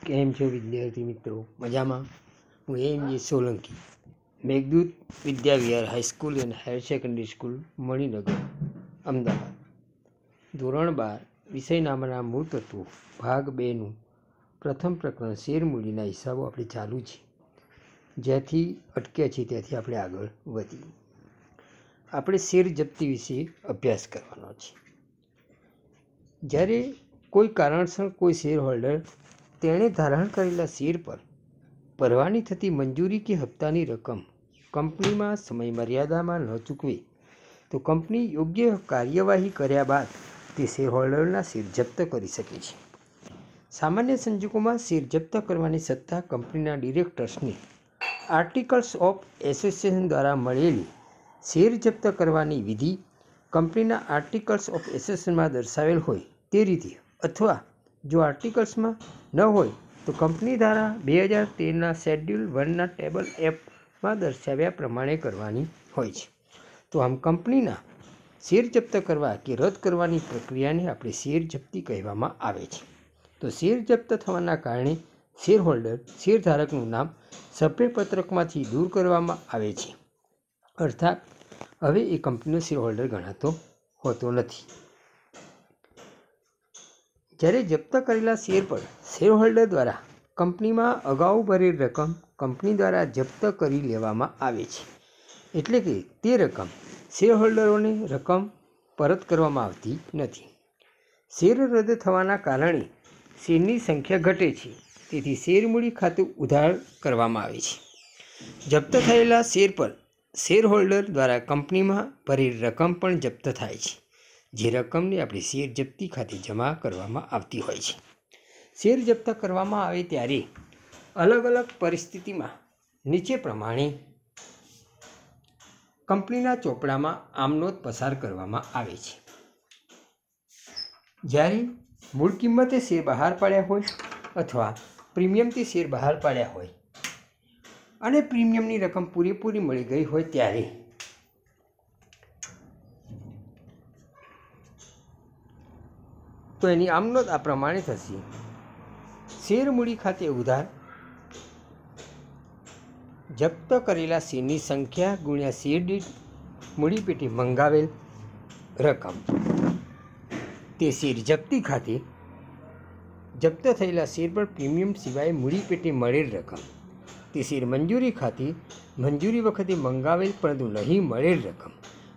કેમ છો વિદ્યાર્થી મિત્રો? મજામાં? હું M Solanki, Meghdoot Vidyavihar high school and higher secondary school, Maninagar, Ahmedabad. ધોરણ 12 વિષયનામાના મૂળ તત્વો ભાગ 2નું પ્રથમ પ્રકરણ શેરમૂડીના હિસાબો આપણે ચાલુ છે. જ્યાંથી અટક્યા છીએ ત્યાંથી આપણે આગળ વધીએ. આપણે શેર જપ્તી વિશે અભ્યાસ કરવાનો છે. જ્યારે કોઈ કારણસર કોઈ શેર હોલ્ડર તેણે ધારણ કરેલા શેર પર ભરવાની થતી મંજૂરી કે હપ્તાની રકમ કંપનીમાં સમય મર્યાદામાં ન ચૂકવે તો કંપની યોગ્ય કાર્યવાહી કર્યા બાદ તે શેર હોલ્ડરના શેર જપ્ત કરી શકે છે. સામાન્ય સંજોગોમાં શેર જપ્ત કરવાની સત્તા કંપનીના ડિરેક્ટર્સને આર્ટિકલ્સ ઓફ એસોસિએશન દ્વારા મળેલી શેર જપ્ત કરવાની વિધિ કંપનીના આર્ટિકલ્સ ઓફ એસોસિએશનમાં દર્શાવેલ હોય તે રીતે, અથવા જો આર્ટિકલ્સમાં ન હોય તો કંપની ધારા 2013ના શેડ્યુલ 1ના ટેબલ એફમાં દર્શાવ્યા પ્રમાણે કરવાની હોય છે. તો આમ કંપનીના શેર જપ્ત કરવા કે રદ કરવાની પ્રક્રિયાને આપણે શેર જપ્તી કહેવામાં આવે છે. તો શેર જપ્ત થવાના કારણે શેર હોલ્ડર શેરધારકનું નામ સભ્યપત્રકમાંથી દૂર કરવામાં આવે છે, અર્થાત હવે એ કંપનીનો શેર હોલ્ડર ગણાતો હોતો નથી. જ્યારે જપ્ત કરેલા શેર પર શેર હોલ્ડર દ્વારા કંપનીમાં અગાઉ ભરેલ રકમ કંપની દ્વારા જપ્ત કરી લેવામાં આવે છે. એટલે કે તે રકમ શેર હોલ્ડરોને રકમ પરત કરવામાં આવતી નથી. શેર રદ થવાના કારણે શેરની સંખ્યા ઘટે છે, તેથી શેરમૂડી ખાતું ઉધાર કરવામાં આવે છે. જપ્ત થયેલા શેર પર શેર હોલ્ડર દ્વારા કંપનીમાં ભરેલ રકમ પણ જપ્ત થાય છે, જે રકમને આપણે શેર જપ્તી ખાતે જમા કરવામાં આવતી હોય છે. શેર જપ્ત કરવામાં આવે ત્યારે અલગ અલગ પરિસ્થિતિમાં નીચે પ્રમાણે કંપનીના ચોપડામાં આમનોંધ પસાર કરવામાં આવે છે. જ્યારે મૂળ કિંમતે શેર બહાર પાડ્યા હોય અથવા પ્રીમિયમથી શેર બહાર પાડ્યા હોય અને પ્રીમિયમની રકમ પૂરેપૂરી મળી ગઈ હોય ત્યારે તો એની આમનોંધ આ પ્રમાણે થશે: શેર મૂડી ખાતે ઉધાર જપ્ત કરેલા શેરની સંખ્યા ગુણ્યા શેર દીઠ મૂડી પેટે મંગાવેલ રકમ. તે શેર જપ્તી ખાતે જપ્ત થયેલા શેર પર પ્રીમિયમ સિવાય મૂડી પેટે મળેલ રકમ. તે શેર મંજૂરી ખાતે મંજૂરી વખતે મંગાવેલ પરંતુ નહીં મળેલ રકમ.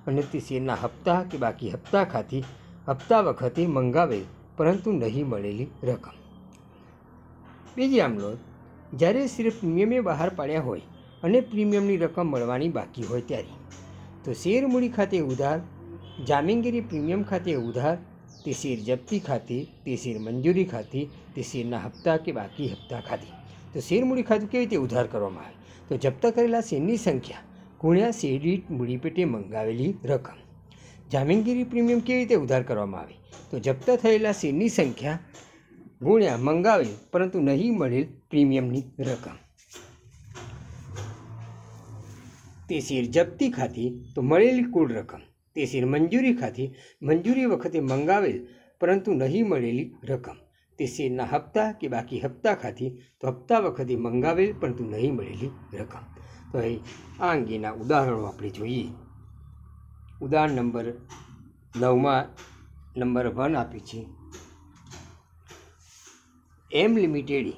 અને તે શેરના હપ્તા કે બાકી હપ્તા ખાતે હપ્તા વખતે મંગાવેલ પરંતુ નહીં મળેલી રકમ. બીજી આમનોંધ: જ્યારે શેર પ્રીમિયમે બહાર પાડ્યા હોય અને પ્રીમિયમની રકમ મળવાની બાકી હોય ત્યારે તો શેર મૂડી ખાતે ઉધાર, જામીનગીરી પ્રીમિયમ ખાતે ઉધાર, તે શેર જપ્તી ખાતે, તે શેર મંજૂરી ખાતે, તે શેરના હપ્તા કે બાકી હપ્તા ખાતે. તો શેર મૂડી ખાતું કેવી રીતે ઉધાર કરવામાં આવે? તો જપ્ત કરેલા શેરની સંખ્યા ગુણ્યા શેર દીઠ મૂડી પેટે મંગાવેલી રકમ. જામીનગીરી પ્રીમિયમ કેવી રીતે ઉધાર કરવામાં આવે? તો જપ્ત થયેલા શેરની સંખ્યા ગુણ્યા મંગાવેલ પરંતુ નહીં મળેલ પ્રીમિયમની રકમ. તે શેર જપ્તી ખાતે તો મળેલી કુલ રકમ. તે શેર મંજૂરી ખાતે મંજૂરી વખતે મંગાવેલ પરંતુ નહીં મળેલી રકમ. તે શેરના હપ્તા કે બાકી હપ્તા ખાતે તો હપ્તા વખતે મંગાવેલ પરંતુ નહીં મળેલી રકમ. તો અહીં આ અંગેના ઉદાહરણો આપણે જોઈએ. ઉદાહરણ નંબર 9માં નંબર 1 આપ્યું છે. એમ લિમિટેડે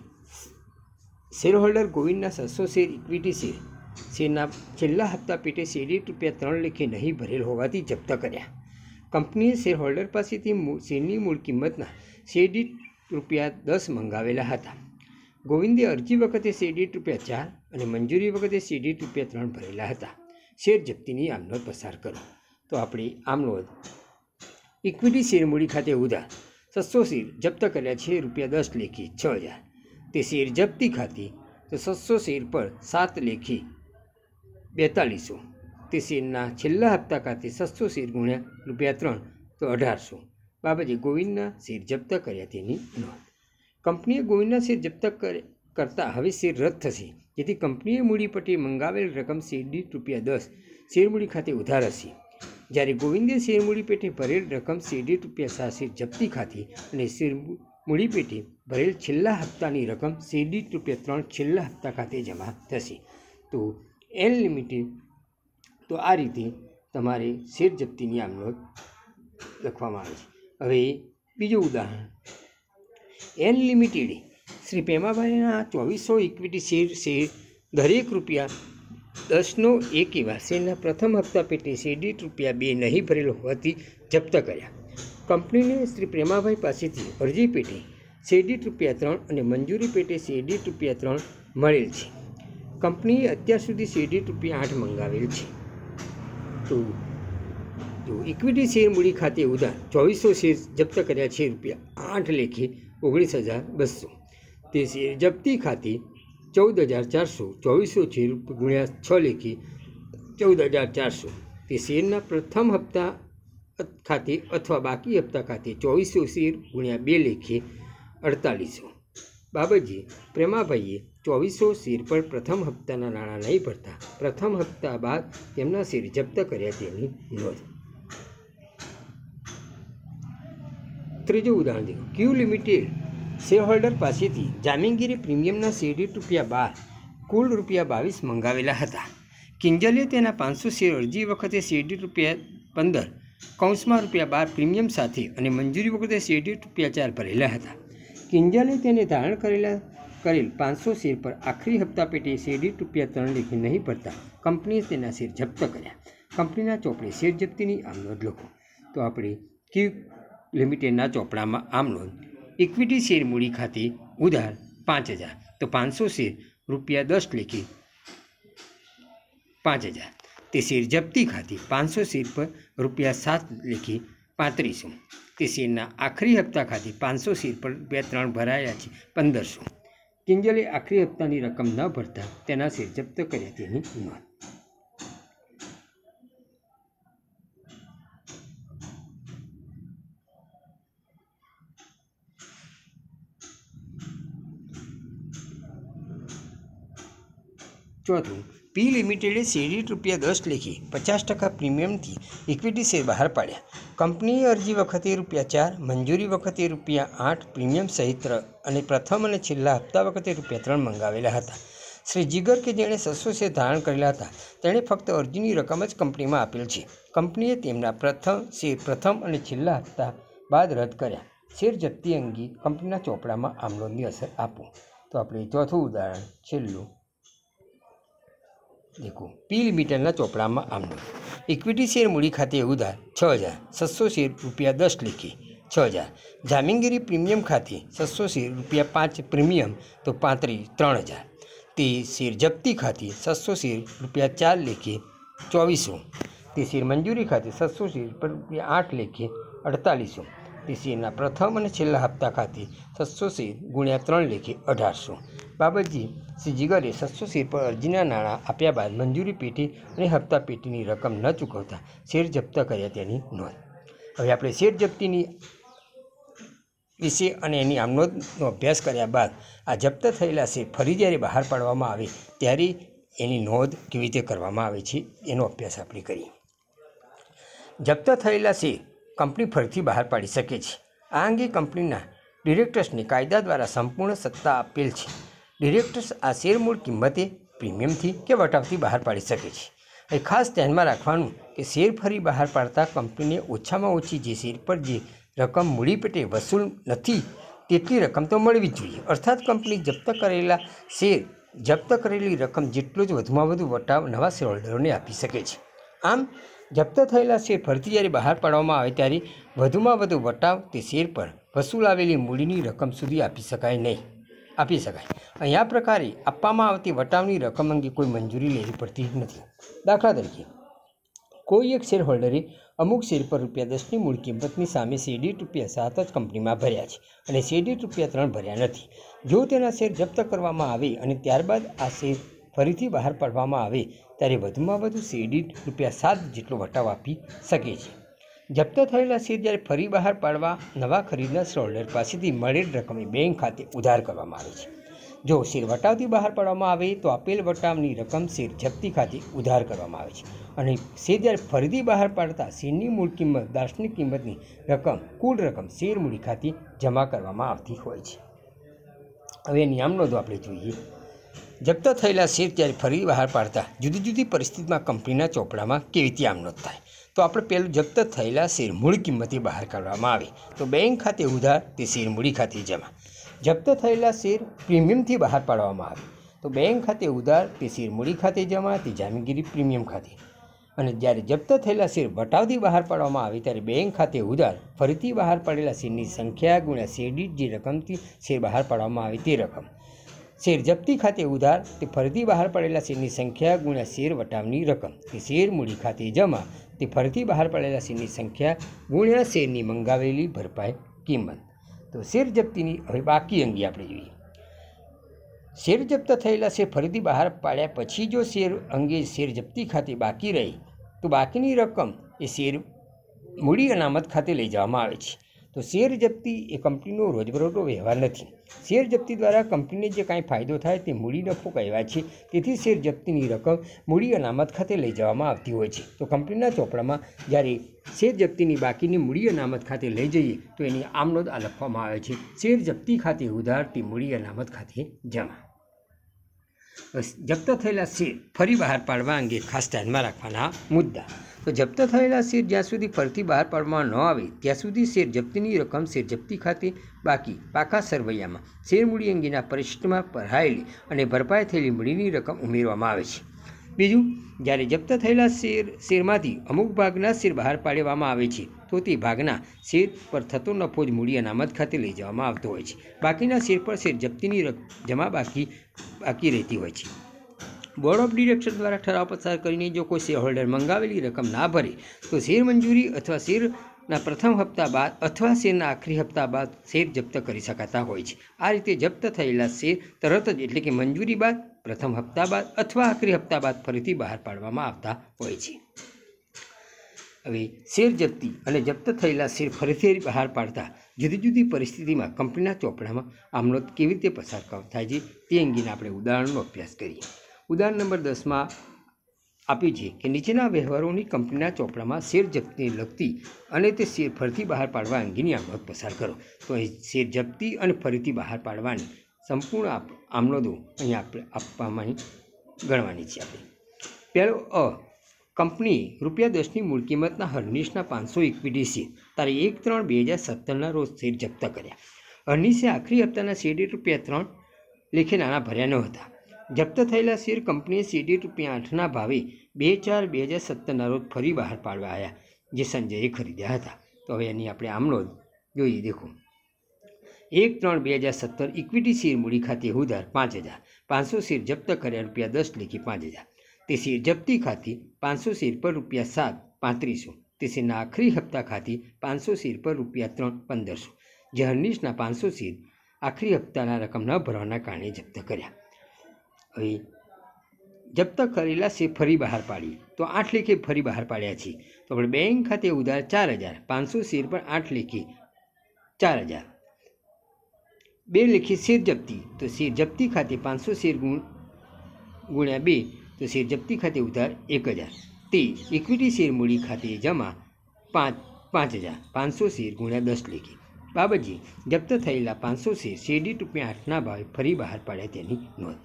શેર હોલ્ડર ગોવિંદના 600 શેર ઇક્વિટી શેરના છેલ્લા હપ્તા પેટે શેર દીઠ ₹3 લેખે નહીં ભરેલ હોવાથી જપ્ત કર્યા. કંપનીએ શેર હોલ્ડર પાસેથી શેરની મૂળ કિંમતના શેર દીઠ ₹10 મંગાવેલા હતા. ગોવિંદે અરજી વખતે શેર દીઠ ₹4 અને મંજૂરી વખતે શેર દીઠ ₹3 ભરેલા હતા. શેર જપ્તીની આમનોંધ પસાર કરો. તો આપણે આમનોંધ: ઇક્વિટી શેર મૂડી ખાતે ઉધાર 600 શેર જપ્ત કર્યા છે ₹10 લેખે 6000. તે શેર જપ્તી ખાતે તો 600 શેર પર 7 લેખે 4200. તે શેરના છેલ્લા હપ્તા ખાતે 600 શેર ગુણ્યા ₹3 તો 1800 બાબતે ગોવિંદના શેર જપ્ત કર્યા તેની નોંધ. કંપનીએ ગોવિંદના શેર જપ્ત કરતા હવે શેર રદ થશે, જેથી કંપનીએ મૂડી પેટે મંગાવેલ રકમ શેર દીઠ ₹10 શેર મૂડી ખાતે ઉધાર હશે. જ્યારે ગોવિંદે શેર મૂડી પેટે ભરેલ રકમ શેર દીઠ ₹7 શેર જપ્તી ખાતે અને શેર મૂડી પેટી ભરેલ છેલ્લા હપ્તાની રકમ શેર દીઠ ₹3 છેલ્લા હપ્તા ખાતે જમા થશે. તો એન લિમિટેડ, તો આ રીતે તમારે શેર જપ્તીની આમ નોંધ લખવામાં આવે છે. હવે બીજું ઉદાહરણ, એન લિમિટેડે શ્રી પ્રેમાભાઈના 2400 ઇક્વિટી શેર દરેક ₹10 એવા શેરના પ્રથમ હપ્તા પેટે શેર દીઠ ₹2 નહીં ભરેલ હોવાથી જપ્ત કર્યા. કંપનીને શ્રી પ્રેમાભાઈ પાસેથી અરજી પેટે શેર દીઠ ₹3 અને મંજૂરી પેટે શેર દીઠ ₹3 મળેલ છે. કંપનીએ અત્યાર સુધી શેર દીઠ ₹8 મંગાવેલ છે. તો જો ઇક્વિટી શેર મૂડી ખાતે ઉધાર 2400 શેર જપ્ત કર્યા છે ₹8 લેખે 19,200. તે શેર જપ્તી ખાતે 14,400, 2400 શેર ગુણ્યા 6 લેખે 14,400. તે શેરના પ્રથમ હપ્તા ખાતે અથવા બાકી હપ્તા ખાતે 2400 શેર ગુણ્યા 2 લેખે 4800. બાબતજી પ્રેમાભાઈએ 2400 શેર પર પ્રથમ હપ્તાના નાણાં નહીં ભરતા પ્રથમ હપ્તા બાદ તેમના શેર જપ્ત કર્યા તેની નોંધ. ત્રીજું ઉદાહરણ દેખો. ક્યુ લિમિટેડ શેરહોલ્ડર પાસેથી જામીનગીરી પ્રીમિયમના શેર દીઠ ₹12 કુલ ₹22 મંગાવેલા હતા. કિંજલે તેના 500 શેર અરજી વખતે શેર દીઠ ₹15 (12) પ્રીમિયમ સાથે અને મંજૂરી વખતે શેર દીઠ ₹4 ભરેલા હતા. કિંજલે તેને ધારણ કરેલ 500 શેર પર આખરી હપ્તા પેટે શેર દીઠ ₹3 લેખે નહીં ભરતા કંપનીએ તેના શેર જપ્ત કર્યા. કંપનીના ચોપડે શેર જપ્તીની આમ નોંધ લખો. તો આપણે ક્યુ લિમિટેડના ચોપડામાં આમ નોંધ, ઇક્વિટી શેર મૂડી ખાતે ઉધાર 5,000, તો 500 શેર ₹10 લેખે 5,000. તે શેર જપ્તી ખાતે 500 શેર પર ₹7 લેખે 3500. તે શેરના આખરી હપ્તા ખાતે 500 શેર પર ₹3 ભરાયા છે 1500. કિંજલે આખરી હપ્તાની રકમ ન ભરતા તેના શેર જપ્ત કર્યા તેની નોંધ. ચોથું, પી લિમિટેડે શેર દીઠ ₹10 લેખે 50% પ્રીમિયમથી ઇક્વિટી શેર બહાર પાડ્યા. કંપનીએ અરજી વખતે ₹4, મંજૂરી વખતે ₹8 પ્રીમિયમ સહિત અને પ્રથમ અને છેલ્લા હપ્તા વખતે ₹3 મંગાવેલા હતા. શ્રી જીગર કે જેણે 600 શેર ધારણ કરેલા હતા તેણે ફક્ત અરજીની રકમ જ કંપનીમાં આપેલ છે. કંપનીએ તેમના પ્રથમ અને છેલ્લા હપ્તા બાદ રદ કર્યા. શેર જપ્તી અંગે કંપનીના ચોપડામાં આમ નોંધની અસર આપો. તો આપણે ચોથું ઉદાહરણ છેલ્લું દેખો. પી લિમિટેડના ચોપડામાં આમ નોંધ, ઇક્વિટી શેર મૂડી ખાતે ઉધાર 6,000, 600 શેર ₹10 લેખે 6,000. જામીનગીરી પ્રીમિયમ ખાતે 600 શેર ₹5 પ્રીમિયમ, તો 3,000. તે શેર જપ્તી ખાતે 600 શેર ₹4 લેખે 2,400. તે શેર મંજૂરી ખાતે 600 શેર પર ₹8 લેખે 4,800. તે શેરના પ્રથમ અને છેલ્લા હપ્તા ખાતે 600 શેર ગુણ્યા 3 લેખે 1,800. બાબતજી શ્રી જીગરે 600 શેર પર અરજીના નાણાં આપ્યા બાદ મંજૂરી પેટી અને હપ્તા પેટીની રકમ ન ચૂકવતા શેર જપ્ત કર્યા તેની નોંધ. હવે આપણે શેર જપ્તીની વિશે અને એની આમ નોંધનો અભ્યાસ કર્યા બાદ આ જપ્ત થયેલા શેર ફરી જ્યારે બહાર પાડવામાં આવે ત્યારે એની નોંધ કેવી રીતે કરવામાં આવે છે એનો અભ્યાસ આપણે કરીએ. જપ્ત થયેલા શેર કંપની ફરીથી બહાર પાડી શકે છે. આ અંગે કંપનીના ડિરેક્ટર્સને કાયદા દ્વારા સંપૂર્ણ સત્તા આપેલ છે. ડિરેક્ટર્સ આ શેર મૂળ કિંમતે, પ્રીમિયમથી કે વટાવથી બહાર પાડી શકે છે. એ ખાસ ધ્યાનમાં રાખવાનું કે શેર ફરી બહાર પાડતા કંપનીને ઓછામાં ઓછી જે શેર પર જે રકમ મૂડી પેટે વસૂલ નથી તેટલી રકમ તો મળવી જ જોઈએ. અર્થાત કંપની જપ્ત કરેલા શેર જપ્ત કરેલી રકમ જેટલો જ વધુમાં વધુ વટાવ નવા શેરહોલ્ડરોને આપી શકે છે. આમ જપ્ત થયેલા શેર ફરીથી જ્યારે બહાર પાડવામાં આવે ત્યારે વધુમાં વધુ વટાવ તે શેર પર વસૂલ આવેલી મૂડીની રકમ સુધી આપી શકાય. અહીં આ પ્રકારે આપવામાં આવતી વટાવની રકમ અંગે કોઈ મંજૂરી લેવી પડતી નથી. દાખલા તરીકે કોઈ એક શેર હોલ્ડરે અમુક શેર પર ₹10ની મૂળ કિંમતની સામે શેર દીઠ ₹7 જ કંપનીમાં ભર્યા છે અને શેર દીઠ ₹3 ભર્યા નથી. જો તેના શેર જપ્ત કરવામાં આવે અને ત્યારબાદ આ શેર ફરીથી બહાર પાડવામાં આવે ત્યારે વધુમાં વધુ શેર દીઠ ₹7 જેટલો વટાવ આપી શકે છે. જપ્ત થયેલા શેર જ્યારે ફરી બહાર પાડવા નવા ખરીદનાર શેરહોલ્ડર પાસેથી મળેલ રકમને બેંક ખાતે ઉધાર કરવામાં આવે છે. જો શેર વટાવથી બહાર પાડવામાં આવે તો આપેલ વટાવની રકમ શેર જપ્તી ખાતે ઉધાર કરવામાં આવે છે અને શેર જ્યારે ફરીથી બહાર પાડતા શેરની મૂળ કિંમત દાર્શનિક કિંમતની રકમ કુલ રકમ શેર મૂડી ખાતે જમા કરવામાં આવતી હોય છે. હવે નિયમ નોંધો આપણે જોઈએ. જપ્ત થયેલા શેર ત્યારે ફરી બહાર પાડતા જુદી જુદી પરિસ્થિતિમાં કંપનીના ચોપડામાં કેવી રીતે આમ નોંધ થાય? તો આપણે પહેલું જપ્ત થયેલા શેર મૂળ કિંમતે બહાર કાઢવામાં આવે તો બેંક ખાતે ઉધાર તે શેર મૂડી ખાતે જમા. જપ્ત થયેલા શેર પ્રીમિયમથી બહાર પાડવામાં આવે તો બેંક ખાતે ઉધાર તે શેર મૂડી ખાતે જમા તે જામીનગીરી પ્રીમિયમ ખાતે. અને જ્યારે જપ્ત થયેલા શેર વટાવથી બહાર પાડવામાં આવે ત્યારે બેંક ખાતે ઉધાર ફરીથી બહાર પાડેલા શેરની સંખ્યા ગુણ્યા શેર દીઠ જે રકમથી શેર બહાર પાડવામાં આવે તે રકમ. શેર જપ્તી ખાતે ઉધાર તે ફરીથી બહાર પાડેલા શેરની સંખ્યા ગુણ્યા શેર વટાવની રકમ તે શેર મૂડી ખાતે જમા તે ફરીથી બહાર પાડેલા શેરની સંખ્યા ગુણ્યા શેરની મંગાવેલી ભરપાઈ કિંમત. તો શેર જપ્તીની હવે બાકી અંગે આપણે જોઈએ. શેર જપ્ત થયેલા શેર ફરીથી બહાર પાડ્યા પછી જો શેર અંગે શેર જપ્તી ખાતે બાકી રહી તો બાકીની રકમ એ શેર મૂડી અનામત ખાતે લઈ જવામાં આવે છે. તો શેર જપ્તી એ કંપનીનો રોજબરોજનો વ્યવહાર નથી. શેર જપ્તી દ્વારા કંપનીને જે કાંઈ ફાયદો થાય તે મૂડી નફો કહેવાય છે. તેથી શેર જપ્તીની રકમ મૂડી અનામત ખાતે લઈ જવામાં આવતી હોય છે. તો કંપનીના ચોપડામાં જ્યારે શેર જપ્તીની બાકીની મૂડી અનામત ખાતે લઈ જઈએ તો એની આમ નોંધ આ લખવામાં આવે છે: શેર જપ્તી ખાતે ઉધાર તે મૂડી અનામત ખાતે જમા. જપ્ત થયેલા શેર ફરી બહાર પાડવા અંગે ખાસ ધ્યાનમાં રાખવાના મુદ્દા. તો જપ્ત થયેલા શેર જ્યાં સુધી ફરીથી બહાર પાડવામાં ન આવે ત્યાં સુધી શેર જપ્તીની રકમ શેર જપ્તી ખાતે બાકી પાકા સરવૈયામાં શેર મૂડી અંગેના પરિશિષ્ટમાં ભરાયેલી અને ભરપાઈ થયેલી મૂડીની રકમ ઉમેરવામાં આવે છે. બીજું, જ્યારે જપ્ત થયેલા શેરમાંથી અમુક ભાગના શેર બહાર પાડવામાં આવે છે તો તે ભાગના શેર પર થતો નફો જ મૂડી અનામત ખાતે લઈ જવામાં આવતો હોય છે. બાકીના શેર પર શેર જપ્તીની જમા બાકી રહેતી હોય છે. બોર્ડ ઓફ ડિરેક્ટર દ્વારા ઠરાવ પસાર કરીને જો કોઈ શેર હોલ્ડર મંગાવેલી રકમ ના ભરે તો શેર મંજૂરી અથવા શેરના પ્રથમ હપ્તા બાદ અથવા શેરના આખરી હપ્તા બાદ શેર જપ્ત કરી શકાતા હોય છે. આ રીતે જપ્ત થયેલા શેર તરત જ એટલે કે મંજૂરી બાદ, પ્રથમ હપ્તા બાદ અથવા આખરી હપ્તા બાદ ફરીથી બહાર પાડવામાં આવતા હોય છે. હવે શેર જપ્તી અને જપ્ત થયેલા શેર ફરીથી બહાર પાડતા જુદી જુદી પરિસ્થિતિમાં કંપનીના ચોપડામાં આમનો કેવી રીતે પસાર થાય છે તે અંગેના આપણે ઉદાહરણનો અભ્યાસ કરીએ. ઉદાહરણ નંબર 10માં આપ્યું છે કે નીચેના વ્યવહારોની કંપનીના ચોપડામાં શેર જપ્તીને લગતી અને તે શેર ફરીથી બહાર પાડવા અંગેની આમનોંધ પસાર કરો. તો અહીં શેર જપ્તી અને ફરીથી બહાર પાડવાની સંપૂર્ણ આમનોંધો અહીં આપણે આપવામાં ગણવાની છે. આપણે પહેલો કંપની ₹10ની મૂળ કિંમતના હર્નિશના 500 ઇક્વિટી શેર તારીખ 1/3/2017ના રોજ શેર જપ્ત કર્યા. હર્નિશે આખરી હપ્તાના શેર દીઠ ₹3 લેખે નાણાં ભર્યા ન હતા. જપ્ત થયેલા શેર કંપનીએ શેર દીઠ ₹8ના ભાવે 2/4/2017ના રોજ ફરી બહાર પાડવા આવ્યા, જે સંજયે ખરીદ્યા હતા. તો હવે એની આપણે આમનોંધ જોઈએ. દેખો, 1/3/2017 ઇક્વિટી શેર મૂડી ખાતે ઉધાર 5,000, 500 શેર જપ્ત કર્યા ₹10 લેખે 5,000. તે શેર જપ્તી ખાતે 500 શેર પર ₹7 3500. તે શેરના આખરી હપ્તા ખાતે 500 શેર પર ₹3 1500. જે હર્નિશના 500 શેર આખરી હપ્તાના રકમ ન ભરવાના કારણે જપ્ત કર્યા. હવે જપ્ત કરેલા શેર ફરી બહાર પાડીએ તો 8 લેખે ફરી બહાર પાડ્યા છે. તો આપણે બેંક ખાતે ઉધાર 4,000, 500 શેર પર 8 લેખે 4,000. 2 લેખે શેર જપ્તી, તો શેર જપ્તી ખાતે 500 શેર ગુણ્યા 2, તો શેર જપ્તી ખાતે ઉધાર 1,000. તે ઇક્વિટી શેર મૂડી ખાતે જમા 5,000, 500 શેર ગુણ્યા 10 લેખે. બાબતજી જપ્ત થયેલા 500 શેર દીઠ ₹8ના ભાવે ફરી બહાર પાડ્યા તેની નોંધ.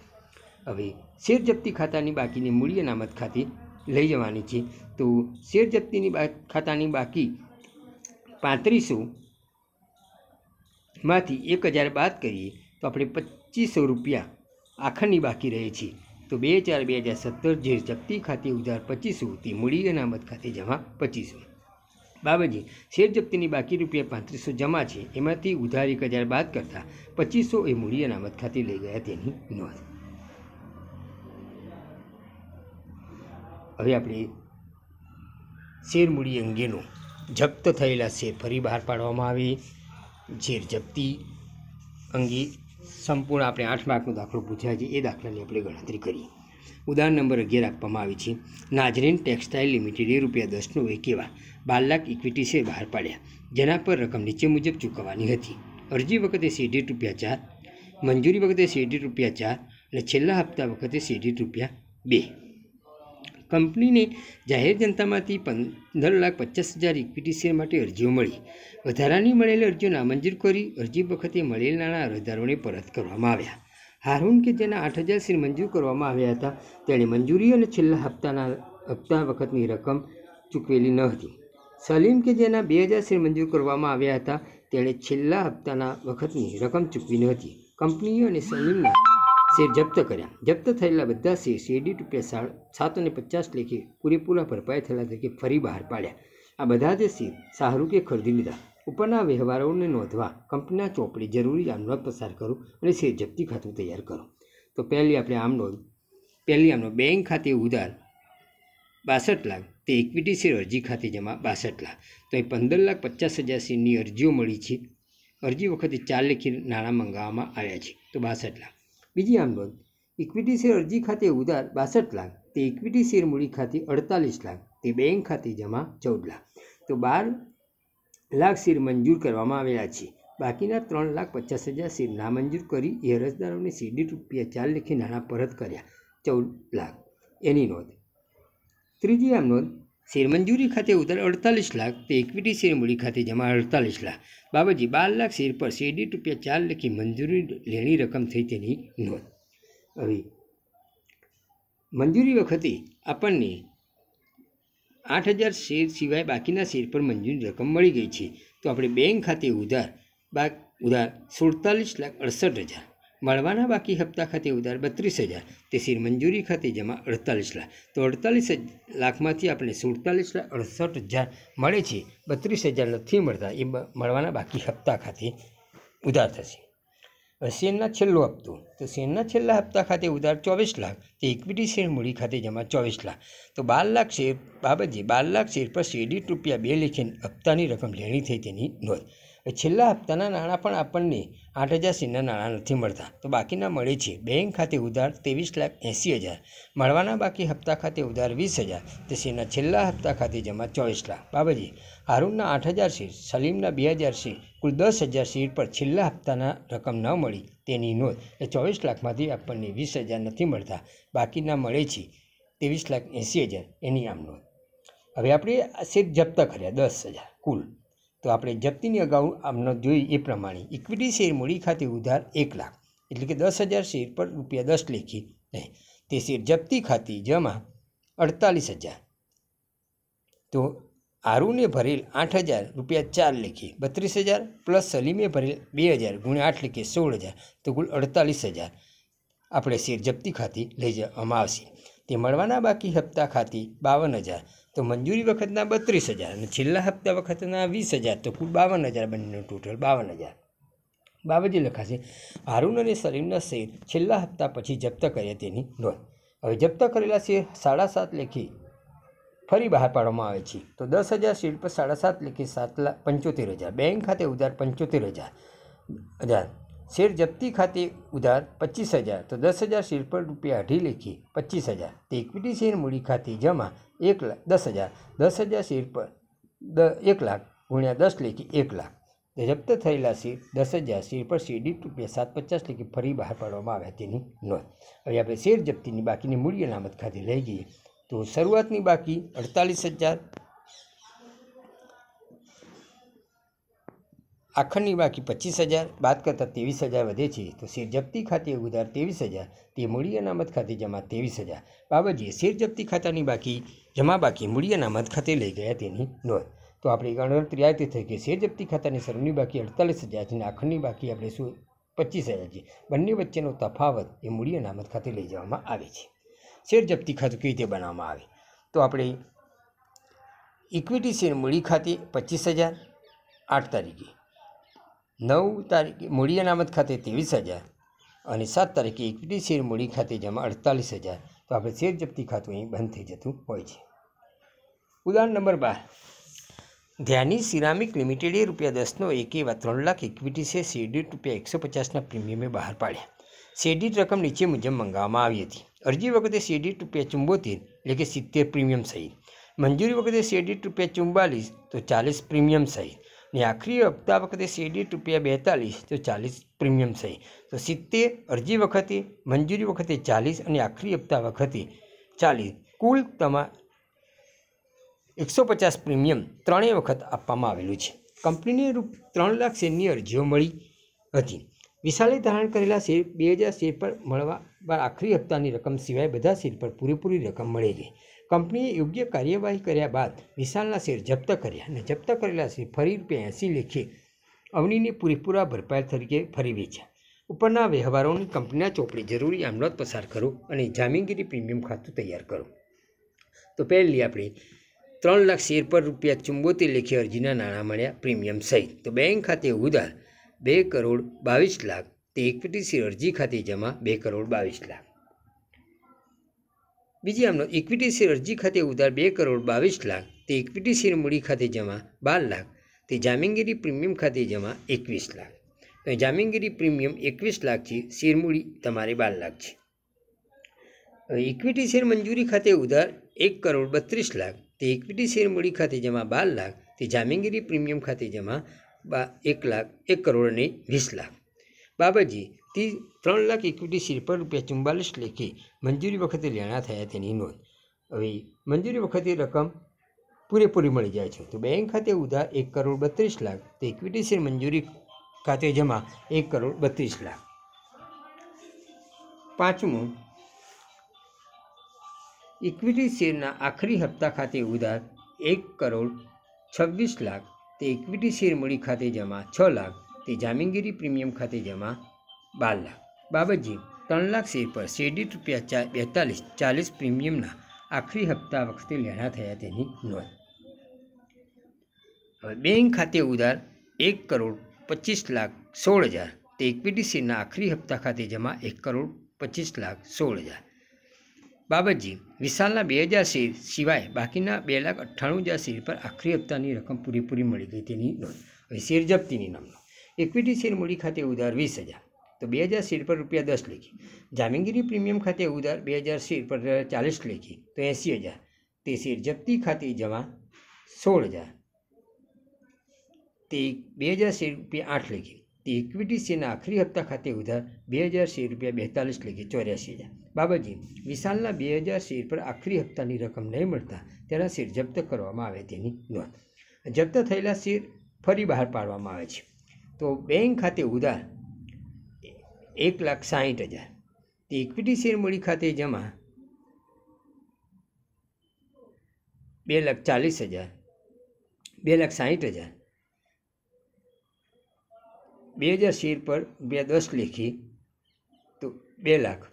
હવે શેર જપ્તી ખાતાની બાકીની મૂડી અનામત ખાતે લઈ જવાની છે. તો શેર જપ્તીની ખાતાની બાકી 3500માંથી 1,000 બાદ કરીએ તો આપણે ₹2500 આખરની બાકી રહે છે. તો 2/4/2017 જે જપ્તી ખાતે ઉધાર 2500 તે મૂડી અનામત ખાતે જમા 2500. બાબતજી શેર જપ્તીની બાકી ₹3500 જમા છે, એમાંથી ઉધાર 1,000 બાદ કરતાં 2500 એ મૂડી અનામત ખાતે લઈ ગયા તેની નોંધ. હવે આપણે શેર મૂડી અંગેનો જપ્ત થયેલા શેર ફરી બહાર પાડવામાં આવે, શેર જપ્તી અંગે સંપૂર્ણ આપણે 8 માર્કનો દાખલો પૂછાય છે એ દાખલાની આપણે ગણતરી કરીએ. ઉદાહરણ નંબર 11 આપવામાં આવી છે. નાઝરીન ટેક્સટાઇલ લિમિટેડે ₹10નો વેકેવા 12 લાખ ઇક્વિટી શેર બહાર પાડ્યા, જેના પર રકમ નીચે મુજબ ચૂકવવાની હતી. અરજી વખતે શેર દીઠ ₹4, મંજૂરી વખતે શેર દીઠ ₹4 અને છેલ્લા હપ્તા વખતે શેર દીઠ ₹2. કંપનીને જાહેર જનતામાંથી 15,50,000 ઇક્વિટી શેર માટે અરજીઓ મળી. વધારાની મળેલી અરજીઓ નામંજૂર કરી અરજી વખતે મળેલ નાણાં અરજદારોને પરત કરવામાં આવ્યા. હારૂન કે જેના 8,000 શેર મંજૂર કરવામાં આવ્યા હતા તેણે મંજૂરી અને છેલ્લા હપ્તા વખતની રકમ ચૂકવેલી ન હતી. સલીમ કે જેના 2,000 શેર મંજૂર કરવામાં આવ્યા હતા તેણે છેલ્લા હપ્તાના વખતની રકમ ચૂકવી ન હતી. કંપનીએ અને સલીમના શેર જપ્ત કર્યા. જપ્ત થયેલા બધા શેર દીઠ ₹7.50 લેખે પૂરેપૂરા ભરપાઈ થયેલા તરીકે ફરી બહાર પાડ્યા. આ બધા જ શેર શાહરૂખે ખરીદી લીધા. ઉપરના વ્યવહારોને નોંધવા કંપનીના ચોપડી જરૂરી આમનોંધ પસાર કરો અને શેર જપ્તી ખાતું તૈયાર કરો. તો પહેલી આમનોંધ બેંક ખાતે ઉધાર 62 લાખ તે ઇક્વિટી શેર અરજી ખાતે જમા 62 લાખ. તો એ 15,50,000 શેરની અરજીઓ મળી છે. અરજી વખતે 4 લેખે નાણાં મંગાવવામાં આવ્યા છે, તો 62 લાખ. બીજી આમનોંધ ઇક્વિટી શેર અરજી ખાતે ઉધાર 62 લાખ તે ઇક્વિટી શેર મૂડી ખાતે 48 લાખ તે બેંક ખાતે જમા 14 લાખ. તો 12 લાખ શેર મંજૂર કરવામાં આવેલા છે. બાકીના 3,50,000 શેર નામંજૂર કરી એ અરજદારોને શેર દીઠ ₹4 લેખે નાણાં પરત કર્યા 14 લાખ. એની નોંધ. ત્રીજી આમનોંધ શેર મંજૂરી ખાતે ઉધાર 48 લાખ તે ઇક્વિટી શેર મૂડી ખાતે જમા 48 લાખ. બાબતજી 12 લાખ શેર પર શેર દીઠ ₹4 લેખે મંજૂરી લેણી રકમ થઈ તેની નોંધ. હવે મંજૂરી વખતે આપણને 8,000 શેર સિવાય બાકીના શેર પર મંજૂરી રકમ મળી ગઈ છે. તો આપણે બેંક ખાતે ઉધાર 47,68,000 મળવાના બાકી હપ્તા ખાતે ઉધાર 32,000 તે શેર મંજૂરી ખાતે જમા 48 લાખ. તો 48 લાખમાંથી આપણે 47,68,000 મળે છે, 32,000 નથી મળતા એ મળવાના બાકી હપ્તા ખાતે ઉધાર થશે. શેરના છેલ્લો હપ્તો. તો શેરના છેલ્લા હપ્તા ખાતે ઉધાર 24 લાખ તે ઇક્વિટી શેર મૂડી ખાતે જમા 24 લાખ. તો 12 લાખ શેર બાબતજી 12 લાખ શેર પર શેર દીઠ ₹2 લેખે હપ્તાની રકમ લેણી થઈ તેની નોંધ. છેલ્લા હપ્તાના નાણાં પણ આપણને 8,000 શેરના નાણાં નથી મળતા, તો બાકીના મળે છે. બેંક ખાતે ઉધાર 23,80,000 મળવાના બાકી હપ્તા ખાતે ઉધાર 20,000 તે શેરના છેલ્લા હપ્તા ખાતે જમા 24 લાખ. બાબતજી હારૂનના 8,000 શેર, સલીમના 2,000 શેર, કુલ 10,000 શેર પર છેલ્લા હપ્તાના રકમ ન મળી તેની નોંધ. એ 24 લાખમાંથી આપણને 20,000 નથી મળતા, બાકીના મળે છે 23,80,000 એની આમ નોંધ. હવે આપણે શેર જપ્ત કર્યા 10,000 કુલ. તો આપણે જપ્તીની અગાઉ આમનો જોઈ એ પ્રમાણે ઇક્વિટી શેર મૂડી ખાતે ઉધાર 1 લાખ એટલે કે 10,000 શેર પર ₹10 લેખી તે શેર જપ્તી ખાતે જમા 48,000. તો હારૂને ભરેલ 8,000 ₹4 લેખે 32,000 પ્લસ સલીમે ભરેલ 2,000 × 8 લેખે 16,000 તો કુલ 48,000 આપણે શેર જપ્તી ખાતે લઈ જવામાં આવશે. તે મળવાના બાકી હપ્તા ખાતે 52,000 તો મંજૂરી વખતના 32,000 અને છેલ્લા હપ્તા વખતના 20,000 તો કુલ 52,000 બંનેનું ટોટલ 52,000. બાબતજી લખાશે હારૂન અને સલીમના શેર છેલ્લા હપ્તા પછી જપ્ત કર્યા તેની નોંધ. હવે જપ્ત કરેલા શેર 7.5 લેખે ફરી બહાર પાડવામાં આવે છે. તો 10,000 શેર પર 7.5 લેખે 7,75,000 બેંક ખાતે ઉધાર 75,000 શેર જપ્તી ખાતે ઉધાર 25,000 તો 10,000 શેર પર ₹2.5 લેખે 25,000 તે ઇક્વિટી શેર મૂડી ખાતે જમા 10,000 10,000 શેર પર 1 લાખ × 10 લેખે 1 લાખ. જપ્ત થયેલા શેર 10,000 શેર પર શેર દીઠ ₹750 લેખે ફરી બહાર પાડવામાં આવ્યા તેની નોંધ. હવે આપણે શેર જપ્તીની બાકીની મૂડી અનામત ખાતે લઈ જઈએ. તો શરૂઆતની બાકી 48,000, આખરની બાકી 25,000, બાદ કરતાં 23,000 વધે છે. તો શેર જપ્તી ખાતે ઉધાર 23,000 તે મૂડી અનામત ખાતે જમા 23,000. બાબતજીએ શેર જપ્તી ખાતાની બાકી મૂડી અનામત ખાતે લઈ ગયા તેની નોંધ. તો આપણી ગણતરી આ રીતે થઈ કે શેર જપ્તી ખાતાની શરૂની બાકી 48,000 છે અને આખરની બાકી આપણે 25,000 છે. બંને વચ્ચેનો તફાવત એ મૂડી અનામત ખાતે લઈ જવામાં આવે છે. શેર જપ્તી ખાતું કેવી રીતે બનાવવામાં આવે? તો આપણે ઇક્વિટી શેર મૂડી ખાતે 25,000 8 તારીખે, 9 તારીખે મૂડી અનામત ખાતે 23,000 અને 7 તારીખે ઇક્વિટી શેર મૂડી ખાતે જમા 48,000. તો આપણે શેર જપ્તી ખાતું અહીં બંધ થઈ જતું હોય છે. ઉદાહરણ નંબર 12 ધ્યાની સિરામિક લિમિટેડે ₹10નો એક એવા 3 લાખ ઇક્વિટી શેર દીઠ ₹150ના પ્રીમિયમે બહાર પાડ્યા. શેર દીઠ રકમ નીચે મુજબ મંગાવવામાં આવી હતી. અરજી વખતે શેર દીઠ ₹74 એટલે કે 70 પ્રીમિયમ સહિત, મંજૂરી વખતે શેર દીઠ ₹44 તો 40 પ્રીમિયમ સહિત, ને આખરી હપ્તા વખતે શેર દીઠ ₹42 તો 40 પ્રીમિયમ સહી, તો 70 અરજી વખતે, મંજૂરી વખતે 40 અને આખરી હપ્તા વખતે 40, કુલ 150 પ્રીમિયમ ત્રણેય વખત આપવામાં આવેલું છે. કંપનીને ₹3 લાખ શેરની અરજીઓ મળી હતી. વિશાલે ધારણ કરેલા શેર 2000 શેર પર મળવા બાદ આખરી હપ્તાની રકમ સિવાય બધા શેર પર પૂરેપૂરી રકમ મળેલી. કંપનીએ યોગ્ય કાર્યવાહી કર્યા બાદ વિશાલના શેર જપ્ત કર્યા અને જપ્ત કરેલા શેર ફરી ₹80 લેખે અવનીને પૂરેપૂરા ભરપાઈ તરીકે ફરી વેચ્યા. ઉપરના વ્યવહારોની કંપનીના ચોપડે જરૂરી આમનોંધ પસાર કરો અને જામીનગીરી પ્રીમિયમ ખાતું તૈયાર કરો. તો પહેલી આપણે 3 લાખ શેર પર ₹74 લેખે અરજીના નાણાં મળ્યા પ્રીમિયમ સહિત. તો બેંક ખાતે ઉધાર ₹2,22,00,000 તે ઇક્વિટી શેર અરજી ખાતે જમા ₹2,22,00,000. બીજી આમનો ઇક્વિટી શેર અરજી ખાતે ઉધાર ₹2,22,00,000 તે ઇક્વિટી શેર મૂડી ખાતે જમા ₹12,00,000 તે જામીનગીરી પ્રીમિયમ ખાતે જમા ₹21,00,000. તો જામીનગીરી પ્રીમિયમ ₹21,00,000 છે, શેર મૂડી તમારે ₹12,00,000 છે. હવે ઇક્વિટી શેર મંજૂરી ખાતે ઉધાર ₹1,32,00,000 તે ઇક્વિટી શેર મૂડી ખાતે જમા ₹12,00,000 તે જામીનગીરી પ્રીમિયમ ખાતે જમા ₹1,20,00,000. બાબતજી 3 લાખ ઇક્વિટી શેર પર ₹44 લેખે મંજૂરી વખતે લેણા થયા તેની નોંધ. હવે મંજૂરી વખતે રકમ પૂરેપૂરી મળી જાય છે. તો બેંક ખાતે ઉધાર ₹1,32,00,000 તે ઇક્વિટી શેર મંજૂરી ખાતે જમા ₹1,32,00,000. પાંચમું, ઇક્વિટી શેરના આખરી હપ્તા ખાતે ઉધાર ₹1,26,00,000 તે ઇક્વિટી શેર મૂડી ખાતે જમા ₹6,00,000 તે જામીનગીરી પ્રીમિયમ ખાતે જમા ₹12,00,000. બાબતજી 3 લાખ શેર પર શેર દીઠ ₹42 40 પ્રીમિયમના આખરી હપ્તા વખતે લેણા થયા તેની નોંધ. હવે બેંક ખાતે ઉધાર ₹1,25,16,000 તે ઇક્વિટી શેરના આખરી હપ્તા ખાતે જમા ₹1,25,16,000. બાબતજી વિશાલના 2000 શેર સિવાય બાકીના 2,98,000 શેર પર આખરી હપ્તાની રકમ પૂરેપૂરી મળી ગઈ તેની નોંધ. હવે શેર જપ્તીની નામનો ઇક્વિટી શેર મૂડી ખાતે ઉધાર 20,000 તો 2000 શેર પર ₹10 લેખે, જામીનગીરી પ્રીમિયમ ખાતે ઉધાર 2000 શેર પર 40 લેખે તો 80,000 તે શેર જપ્તી ખાતે જમા 16,000 તે 2000 શેર ₹8 લેખે તે ઇક્વિટી શેરના આખરી હપ્તા ખાતે ઉધાર 2000 શેર ₹42 લેખે 84,000. બાબતજી વિશાલના 2000 શેર પર આખરી હપ્તાની રકમ નહીં મળતા તેના શેર જપ્ત કરવામાં આવે તેની નોંધ. જપ્ત થયેલા શેર ફરી બહાર પાડવામાં આવે છે. તો બેંક ખાતે ઉધાર 1,60,000 તે ઇક્વિટી શેર મૂડી ખાતે જમા 2,40,000 2,60,000 2000 શેર પર ₹10 લેખે તો 2 લાખ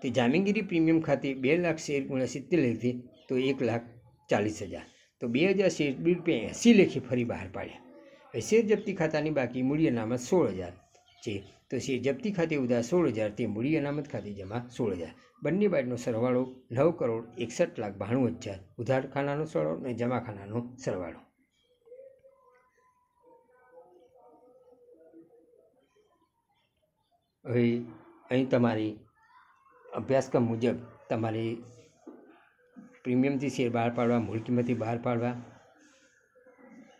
તે જામીનગીરી પ્રીમિયમ ખાતે 2 લાખ શેર × 70 લેખે તો 1,40,000 તો 2000 શેર ₹80 લેખે ફરી બહાર પાડ્યા. હવે શેર જપ્તી ખાતાની બાકી મૂડી અનામત 16,000 છે. તો શેર જપ્તી ખાતે ઉધાર 16,000 તે મૂડી અનામત ખાતે જમા 16,000. બંને બાજુનો સરવાળો 9,61,92,000 ઉધાર ખાનાનો સરવાળો અને જમા ખાનાનો સરવાળો. હવે અહીં તમારી અભ્યાસક્રમ મુજબ તમારે પ્રીમિયમથી શેર બહાર પાડવા, મૂળ કિંમતથી બહાર પાડવા,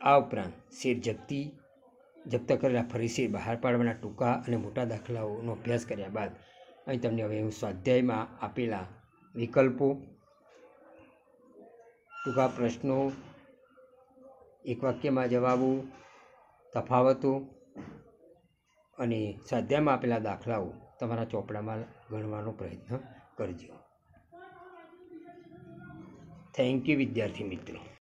આ ઉપરાંત શેર જપ્ત કરેલા ફરી શેર બહાર પાડવાના ટૂંકા અને મોટા દાખલાઓનો અભ્યાસ કર્યા બાદ અહીં તમને હવે હું સ્વાધ્યાયમાં આપેલા વિકલ્પો, ટૂંકા પ્રશ્નો, એક વાક્યમાં જવાબો, તફાવતો અને સ્વાધ્યાયમાં આપેલા દાખલાઓ તમારા ચોપડામાં ગણવાનો પ્રયત્ન કરજો. થેન્ક યુ વિદ્યાર્થી મિત્રો.